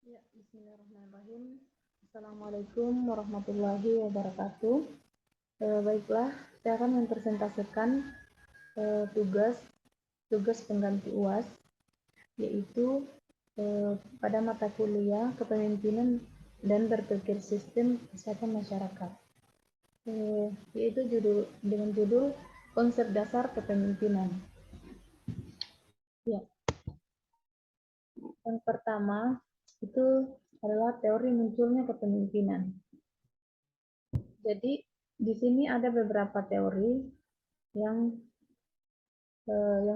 Ya, bismillahirrahmanirrahim. Assalamualaikum warahmatullahi wabarakatuh. Baiklah, saya akan mempresentasikan tugas pengganti UAS, yaitu pada mata kuliah Kepemimpinan dan Berpikir Sistem Kesehatan Masyarakat, yaitu dengan judul Konsep Dasar Kepemimpinan. Ya, yang pertama itu adalah teori munculnya kepemimpinan. Jadi di sini ada beberapa teori yang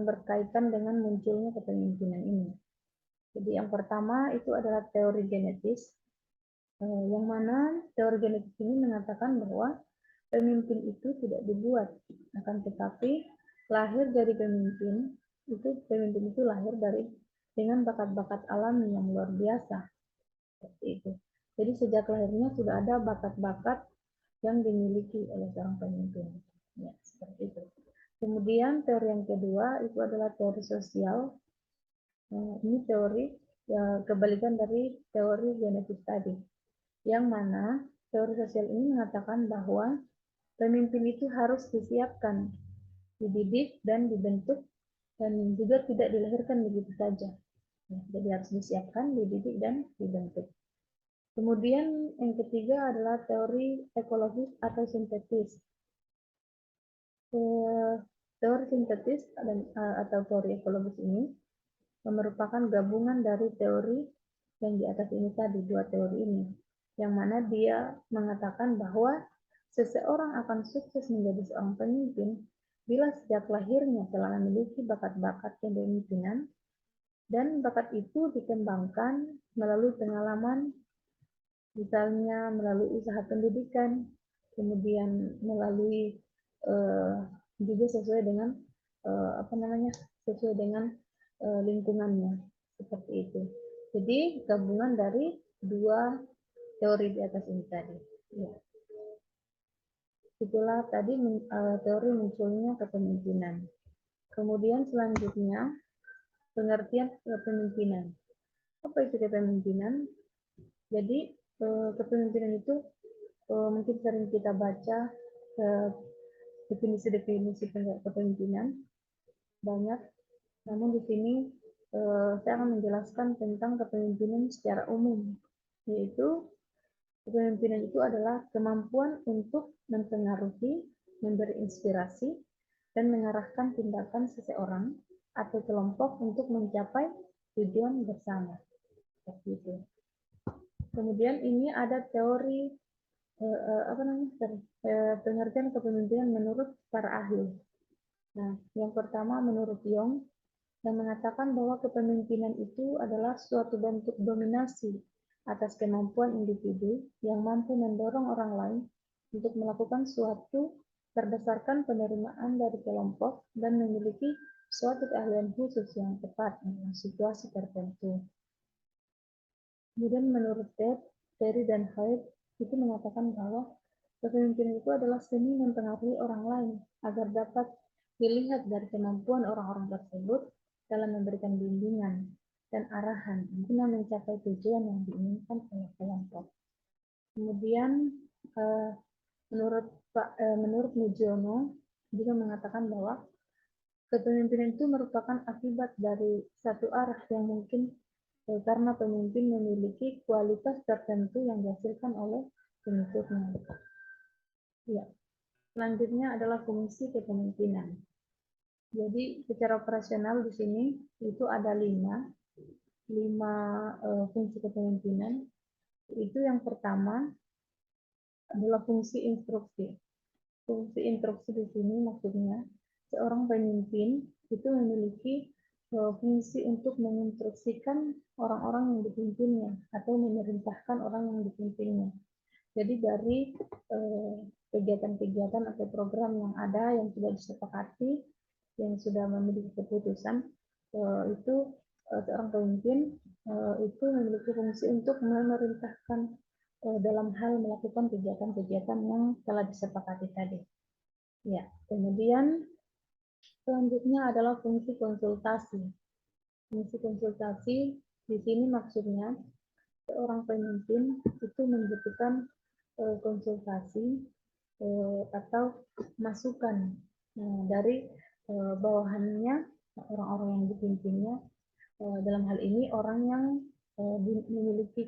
berkaitan dengan munculnya kepemimpinan ini. Jadi yang pertama itu adalah teori genetis, yang mana teori genetis ini mengatakan bahwa pemimpin itu tidak dibuat, akan tetapi lahir dari pemimpin itu lahir dengan bakat-bakat alami yang luar biasa, seperti itu. Jadi sejak lahirnya sudah ada bakat-bakat yang dimiliki oleh seorang pemimpin. Ya, seperti itu. Kemudian teori yang kedua itu adalah teori sosial. Ini teori kebalikan dari teori genetis tadi, yang mana teori sosial ini mengatakan bahwa pemimpin itu harus disiapkan, dididik dan dibentuk, dan juga tidak dilahirkan begitu saja. Jadi harus disiapkan, dididik dan dibentuk. Kemudian yang ketiga adalah teori ekologis atau sintetis. Teori sintetis atau teori ekologis ini merupakan gabungan dari teori yang di atas ini tadi, dua teori ini, yang mana dia mengatakan bahwa seseorang akan sukses menjadi seorang pemimpin bila sejak lahirnya telah memiliki bakat-bakat kepemimpinan, dan bakat itu dikembangkan melalui pengalaman, misalnya melalui usaha pendidikan, kemudian melalui juga sesuai dengan sesuai dengan lingkungannya, seperti itu. Jadi gabungan dari dua teori di atas ini tadi. Ya. Itulah tadi teori munculnya kepemimpinan. Kemudian selanjutnya pengertian kepemimpinan. Apa itu kepemimpinan? Jadi kepemimpinan itu mungkin sering kita baca definisi-definisi kepemimpinan banyak, namun di sini saya akan menjelaskan tentang kepemimpinan secara umum, yaitu kepemimpinan itu adalah kemampuan untuk mempengaruhi, memberi inspirasi, dan mengarahkan tindakan seseorang atau kelompok untuk mencapai tujuan bersama. Seperti itu. Kemudian ini ada teori pengertian kepemimpinan menurut para ahli. Nah, yang pertama menurut Jung, yang mengatakan bahwa kepemimpinan itu adalah suatu bentuk dominasi atas kemampuan individu yang mampu mendorong orang lain untuk melakukan suatu berdasarkan penerimaan dari kelompok dan memiliki suatu keahlian khusus yang tepat dalam situasi tertentu. Kemudian menurut Terry dan Hyde itu mengatakan bahwa kepemimpinan itu adalah seni mempengaruhi orang lain agar dapat dilihat dari kemampuan orang-orang tersebut dalam memberikan bimbingan dan arahan guna mencapai tujuan yang diinginkan oleh kelompok. Kemudian menurut Mujono juga mengatakan bahwa kepemimpinan itu merupakan akibat dari satu arah yang mungkin karena pemimpin memiliki kualitas tertentu yang dihasilkan oleh pengikutnya. Ya. Selanjutnya adalah fungsi kepemimpinan. Jadi secara operasional di sini itu ada lima fungsi kepemimpinan. Itu yang pertama adalah fungsi instruksi. Fungsi instruksi di sini maksudnya seorang pemimpin itu memiliki fungsi untuk menginstruksikan orang-orang yang dipimpinnya atau memerintahkan orang yang dipimpinnya. Jadi dari kegiatan-kegiatan atau program yang ada yang sudah disepakati, yang sudah memiliki keputusan, itu seorang pemimpin itu memiliki fungsi untuk memerintahkan dalam hal melakukan kegiatan-kegiatan yang telah disepakati tadi. Ya, kemudian selanjutnya adalah fungsi konsultasi. Fungsi konsultasi di sini maksudnya seorang pemimpin itu membutuhkan konsultasi atau masukan dari bawahannya, orang-orang yang dipimpinnya. Dalam hal ini orang yang memiliki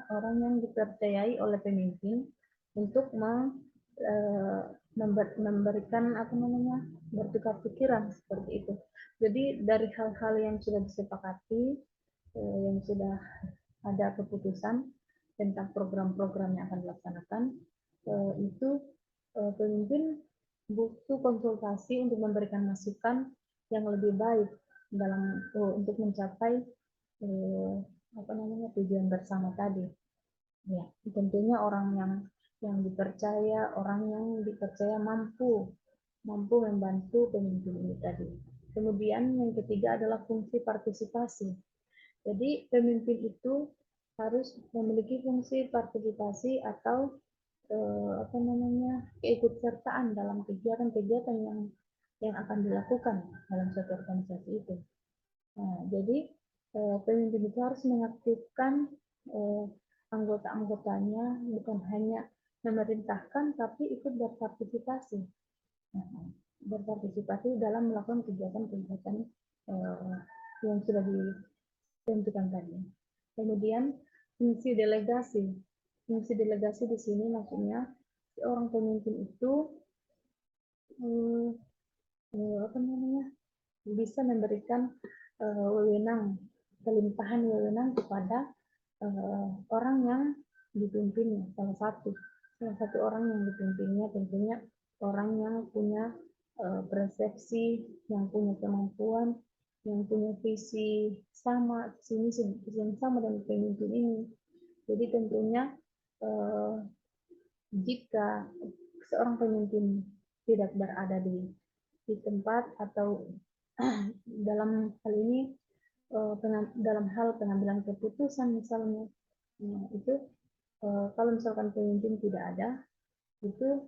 orang yang dipercayai oleh pemimpin untuk memberikan bertukar pikiran seperti itu. Jadi dari hal-hal yang sudah disepakati, yang sudah ada keputusan tentang program-program yang akan dilaksanakan, itu pemimpin butuh konsultasi untuk memberikan masukan yang lebih baik dalam untuk mencapai tujuan bersama tadi. Ya, tentunya yang dipercaya mampu membantu pemimpin ini tadi. Kemudian yang ketiga adalah fungsi partisipasi. Jadi pemimpin itu harus memiliki fungsi partisipasi atau keikutsertaan dalam kegiatan-kegiatan yang akan dilakukan dalam suatu organisasi itu. Nah, jadi pemimpin itu harus mengaktifkan anggota-anggotanya, bukan hanya memerintahkan, tapi ikut berpartisipasi. Nah, berpartisipasi dalam melakukan kegiatan-kegiatan yang sudah ditentukan tadi. Kemudian fungsi delegasi. Fungsi delegasi di sini maksudnya seorang pemimpin itu bisa memberikan kelimpahan wewenang kepada orang yang dipimpinnya. Salah satu orang yang dipimpinnya tentunya orang yang punya persepsi, yang punya kemampuan, yang punya visi yang sama dengan pemimpin ini. Jadi tentunya jika seorang pemimpin tidak berada di tempat atau dalam hal ini dalam hal pengambilan keputusan misalnya, itu kalau misalkan pemimpin tidak ada, itu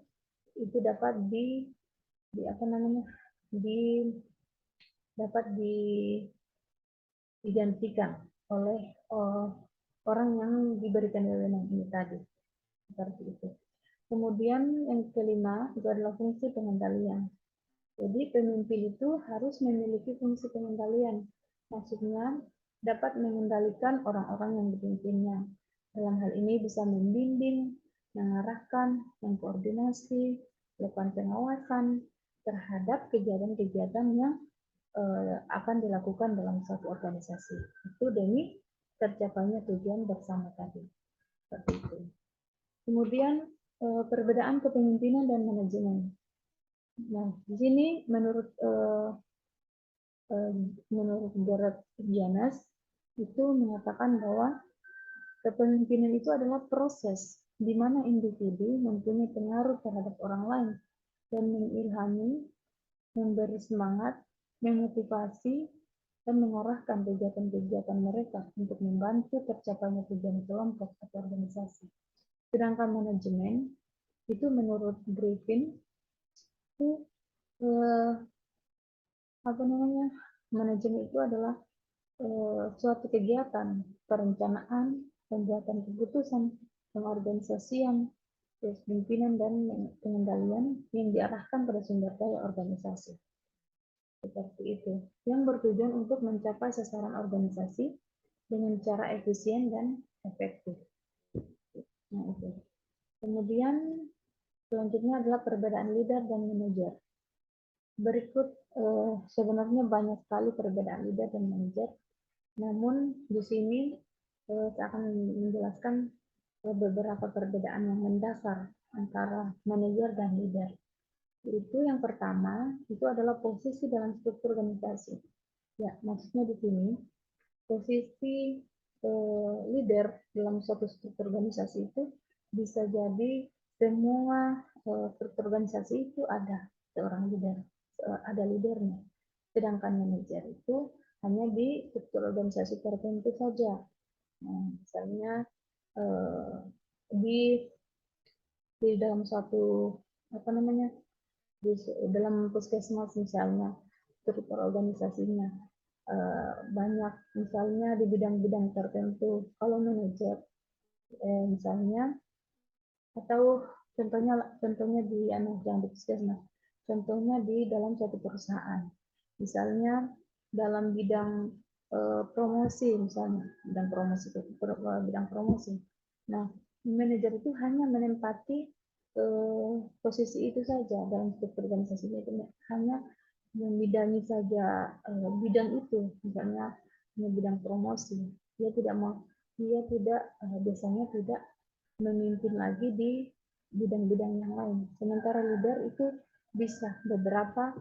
dapat dapat digantikan oleh orang yang diberikan wewenang ini tadi, seperti itu. Kemudian yang kelima itu adalah fungsi pengendalian. Jadi pemimpin itu harus memiliki fungsi pengendalian. Maksudnya dapat mengendalikan orang-orang yang dipimpinnya. Dalam hal ini bisa membimbing, mengarahkan, mengkoordinasi, melakukan pengawasan terhadap kegiatan-kegiatan yang akan dilakukan dalam suatu organisasi. Itu demi tercapainya tujuan bersama tadi. Seperti itu. Kemudian perbedaan kepemimpinan dan manajemen. Nah, di sini menurut Gareth Gianas itu mengatakan bahwa kepemimpinan itu adalah proses di mana individu mempunyai pengaruh terhadap orang lain dan mengilhami, memberi semangat, memotivasi, dan mengarahkan kegiatan-kegiatan mereka untuk membantu tercapainya tujuan kelompok atau organisasi. Sedangkan manajemen itu menurut Griffin itu manajemen itu adalah suatu kegiatan perencanaan, pembuatan keputusan, pengorganisasian, pimpinan dan pengendalian yang diarahkan pada sumber daya organisasi. Seperti itu, yang bertujuan untuk mencapai sasaran organisasi dengan cara efisien dan efektif. Nah, itu. Kemudian selanjutnya adalah perbedaan leader dan manajer. Berikut sebenarnya banyak sekali perbedaan leader dan manajer. Namun di sini saya akan menjelaskan beberapa perbedaan yang mendasar antara manajer dan leader. Itu yang pertama, itu adalah posisi dalam struktur organisasi. Ya, maksudnya di sini posisi leader dalam suatu struktur organisasi itu bisa jadi semua struktur organisasi itu ada seorang leader, ada leadernya. Sedangkan manajer itu hanya di struktur organisasi tertentu saja. Nah, misalnya di dalam suatu di dalam puskesmas misalnya struktur organisasinya banyak misalnya di bidang-bidang tertentu. Kalau manajer misalnya, atau contohnya di yang di puskesmas, contohnya di dalam suatu perusahaan, misalnya dalam bidang promosi, misalnya bidang promosi. Nah, manajer itu hanya menempati posisi itu saja dalam struktur organisasinya, itu hanya membidangi saja bidang itu, misalnya bidang promosi. Dia tidak biasanya tidak memimpin lagi di bidang-bidang yang lain. Sementara leader itu bisa beberapa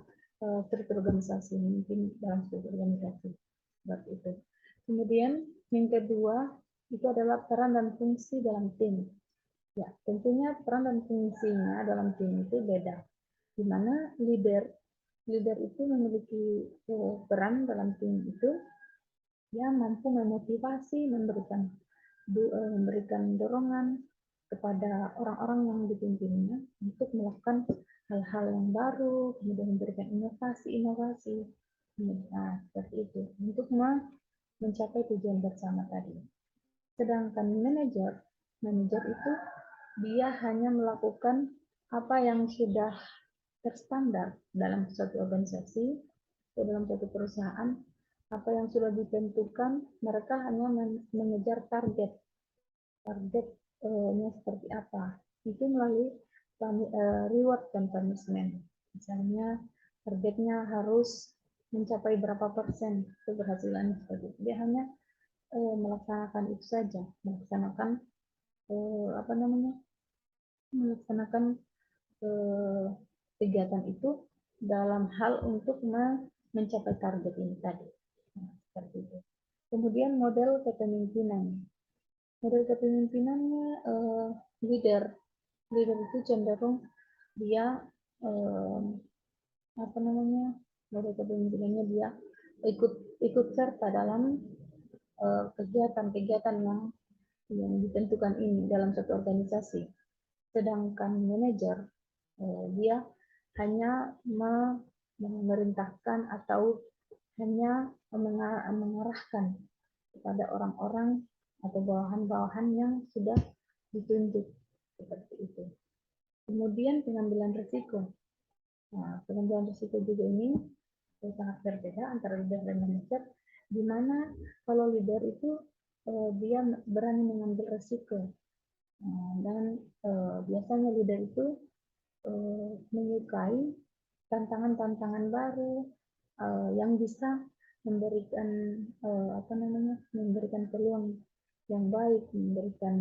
struktur organisasi, memimpin dalam struktur organisasi. Seperti itu. Kemudian yang kedua itu adalah peran dan fungsi dalam tim. Ya, tentunya peran dan fungsinya dalam tim itu beda. Di mana leader itu memiliki peran dalam tim itu, dia mampu memotivasi, memberikan dorongan kepada orang-orang yang dipimpinnya untuk melakukan hal-hal yang baru, kemudian memberikan inovasi-inovasi, nah, seperti itu, untuk mencapai tujuan bersama tadi. Sedangkan manajer itu dia hanya melakukan apa yang sudah terstandar dalam suatu organisasi atau dalam suatu perusahaan, apa yang sudah ditentukan, mereka hanya mengejar targetnya seperti apa, itu melalui reward dan punishment. Misalnya targetnya harus mencapai berapa persen keberhasilan, seperti itu. Dia hanya melaksanakan itu saja, melaksanakan kegiatan itu dalam hal untuk mencapai target ini tadi. Nah, seperti itu. Kemudian model kepemimpinan. Model kepemimpinannya leader itu cenderung dia model kepemimpinannya dia ikut serta dalam kegiatan-kegiatan yang ditentukan ini dalam satu organisasi. Sedangkan manajer dia hanya memerintahkan atau hanya mengarahkan kepada orang-orang atau bawahan-bawahan yang sudah ditunjuk, seperti itu. Kemudian pengambilan risiko. Nah, pengambilan risiko juga ini sangat berbeda antara leader dan manajer, di mana kalau leader itu dia berani mengambil risiko. Dan biasanya leader itu menyukai tantangan-tantangan baru yang bisa memberikan memberikan peluang yang baik, memberikan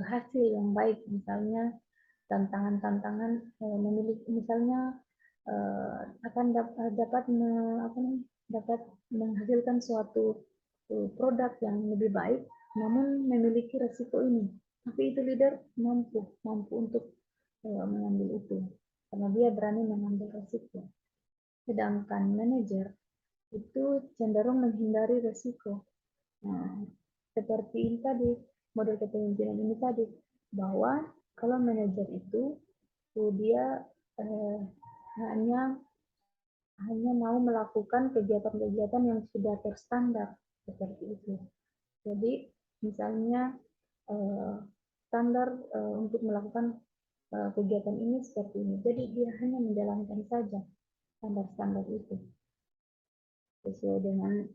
hasil yang baik, misalnya tantangan-tantangan misalnya akan dapat menghasilkan suatu produk yang lebih baik, namun memiliki resiko ini. Tapi itu leader mampu untuk mengambil itu, karena dia berani mengambil resiko. Sedangkan manajer itu cenderung menghindari resiko. Nah, seperti ini tadi, model kepemimpinan ini tadi, bahwa kalau manajer itu dia hanya mau melakukan kegiatan-kegiatan yang sudah terstandar, seperti itu. Jadi misalnya standar untuk melakukan kegiatan ini seperti ini. Jadi dia hanya menjalankan saja standar-standar itu sesuai dengan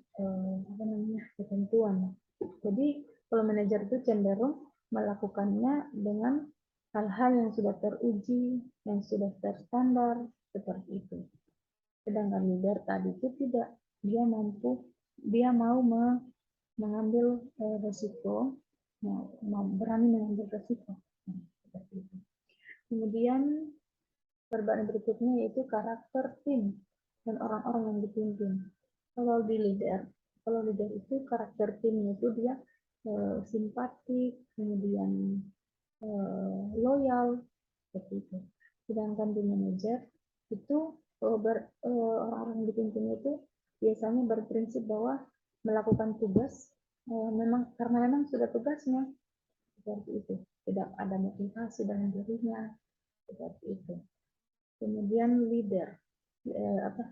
ketentuan. Jadi kalau manajer itu cenderung melakukannya dengan hal-hal yang sudah teruji, yang sudah terstandar, seperti itu. Sedangkan leader tadi itu tidak, dia mau mengambil resiko, berani mengambil resiko. Seperti itu. Kemudian perbedaan berikutnya yaitu karakter tim dan orang-orang yang dipimpin. Kalau leader itu karakter timnya itu dia simpatik, kemudian loyal, seperti itu. Sedangkan di manajer itu orang-orang yang dipimpin itu biasanya berprinsip bahwa melakukan tugas karena memang sudah tugasnya, seperti itu. Tidak ada motivasi dalam dirinya, seperti itu. Kemudian leader,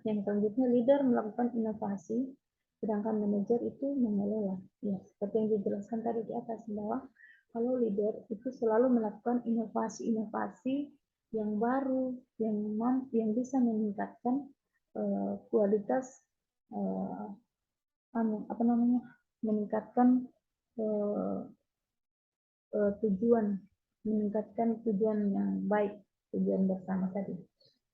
yang selanjutnya leader melakukan inovasi, sedangkan manajer itu mengelola. Ya, seperti yang dijelaskan tadi di atas bahwa kalau leader itu selalu melakukan inovasi-inovasi yang baru, yang bisa meningkatkan kualitas meningkatkan meningkatkan tujuan yang baik, tujuan bersama tadi.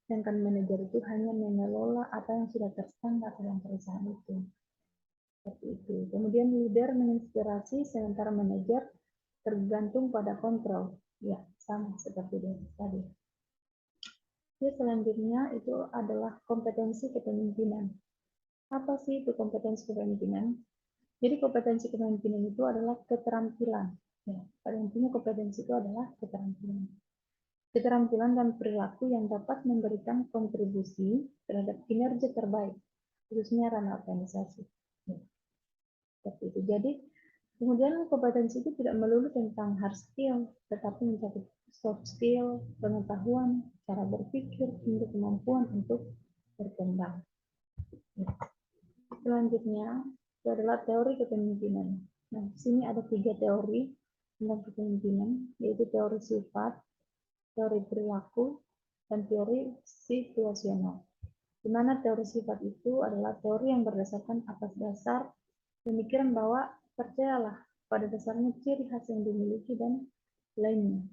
Sedangkan manajer itu hanya mengelola apa yang sudah terstandar dalam perusahaan itu. Seperti itu. Kemudian leader menginspirasi, sementara manajer tergantung pada kontrol. Ya, sama seperti tadi. Jadi selanjutnya itu adalah kompetensi kepemimpinan. Apa sih itu kompetensi kepemimpinan? Jadi kompetensi kepemimpinan itu adalah keterampilan. Ya, pada intinya kompetensi itu adalah keterampilan. Keterampilan dan perilaku yang dapat memberikan kontribusi terhadap kinerja terbaik, khususnya ranah organisasi. Ya, seperti itu. Jadi, kemudian kompetensi itu tidak melulu tentang hard skill, tetapi mencakup soft skill, pengetahuan, cara berpikir, hingga kemampuan untuk berkembang. Ya. Selanjutnya, itu adalah teori kepemimpinan. Nah, di sini ada 3 teori tentang kepemimpinan, yaitu teori sifat, teori perilaku, dan teori situasional. Di mana teori sifat itu adalah teori yang berdasarkan atas dasar pemikiran bahwa percayalah pada dasarnya ciri khas yang dimiliki dan lainnya.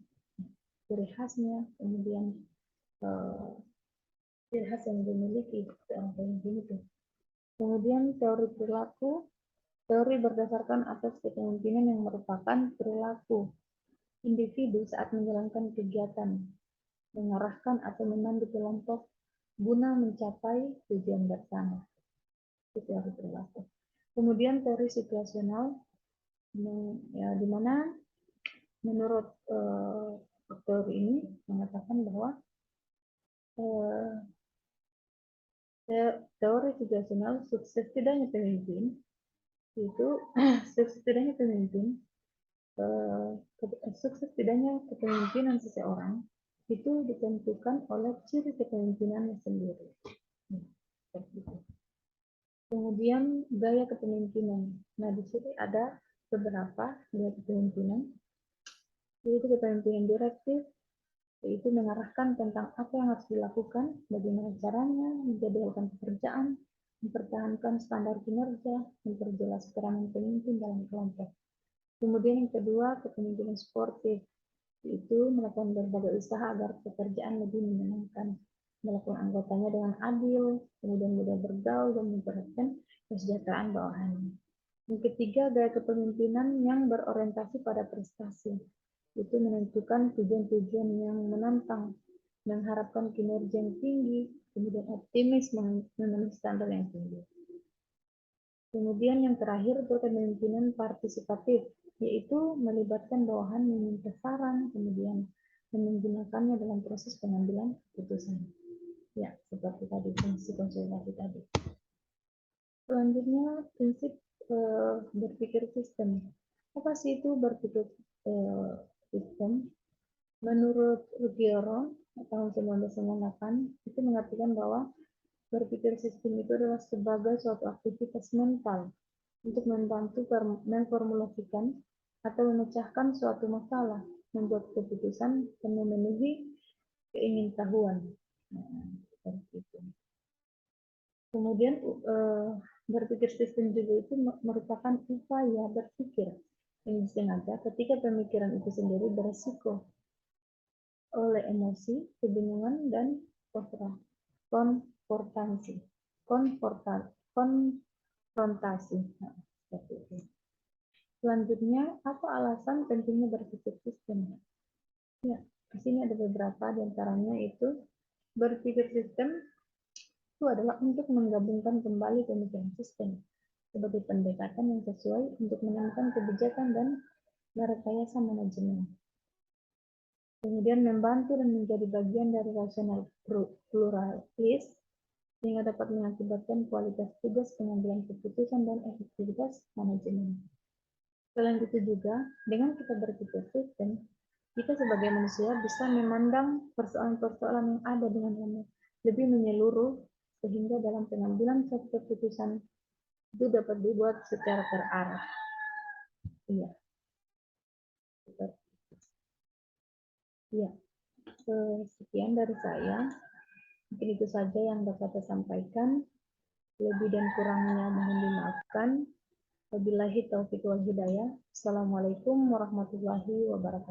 Ciri khasnya, kemudian ciri khas yang dimiliki seorang pemimpin itu. Kemudian teori perilaku, teori berdasarkan atas kepemimpinan yang merupakan perilaku individu saat menjalankan kegiatan, mengarahkan atau memandu kelompok guna mencapai tujuan bersama. Itu teori perilaku. Kemudian teori situasional, ya, di mana menurut teori ini mengatakan bahwa teori situasional sukses tidaknya pemimpin itu sukses tidaknya kepemimpinan seseorang itu ditentukan oleh ciri kepemimpinannya sendiri. Kemudian gaya kepemimpinan. Nah, di sini ada beberapa gaya kepemimpinan, yaitu kepemimpinan direktif, yaitu mengarahkan tentang apa yang harus dilakukan, bagaimana caranya, menjadwalkan pekerjaan, mempertahankan standar kinerja, memperjelas peranan pemimpin dalam kelompok. Kemudian yang kedua, kepemimpinan sportif, yaitu melakukan berbagai usaha agar pekerjaan lebih menyenangkan, melakukan anggotanya dengan adil, kemudian mudah bergaul dan memperhatikan kesejahteraan bawahannya. Yang ketiga, gaya kepemimpinan yang berorientasi pada prestasi, itu menentukan tujuan-tujuan yang menantang, mengharapkan kinerja yang tinggi, kemudian optimis memenuhi standar yang tinggi. Kemudian yang terakhir itu kepemimpinan partisipatif, yaitu melibatkan bawahan meminta saran, kemudian menggunakannya dalam proses pengambilan keputusan. Ya, seperti tadi prinsip konsolidasi tadi. Selanjutnya prinsip berpikir sistem. Apa sih itu berpikir sistem? Menurut Ruggiero tahun 1998 itu mengatakan bahwa berpikir sistem itu adalah sebagai suatu aktivitas mental untuk membantu memformulasikan atau memecahkan suatu masalah, membuat keputusan, dan memenuhi keingintahuan. Nah, seperti itu. Kemudian berpikir sistem juga itu merupakan upaya berpikir yang disengaja ketika pemikiran itu sendiri beresiko oleh emosi, kebingungan, dan konfrontasi. Nah, seperti itu. Selanjutnya, apa alasan pentingnya berpikir sistem? Ya, di sini ada beberapa, diantaranya itu berpikir sistem itu adalah untuk menggabungkan kembali pemikiran sistem sebagai pendekatan yang sesuai untuk menemukan kebijakan dan merekayasa manajemen. Kemudian membantu dan menjadi bagian dari rasional pluralis sehingga dapat mengakibatkan kualitas tugas pengambilan keputusan dan efektivitas manajemen. Selain itu juga, dengan kita berpikir sistem, kita sebagai manusia bisa memandang persoalan-persoalan yang ada dengan lebih menyeluruh, sehingga dalam pengambilan suatu keputusan itu dapat dibuat secara terarah. Iya, iya. Sekian dari saya. Mungkin itu saja yang dapat saya sampaikan. Lebih dan kurangnya mohon dimaafkan. Wabillahi taufiq wal hidayah. Assalamualaikum warahmatullahi wabarakatuh.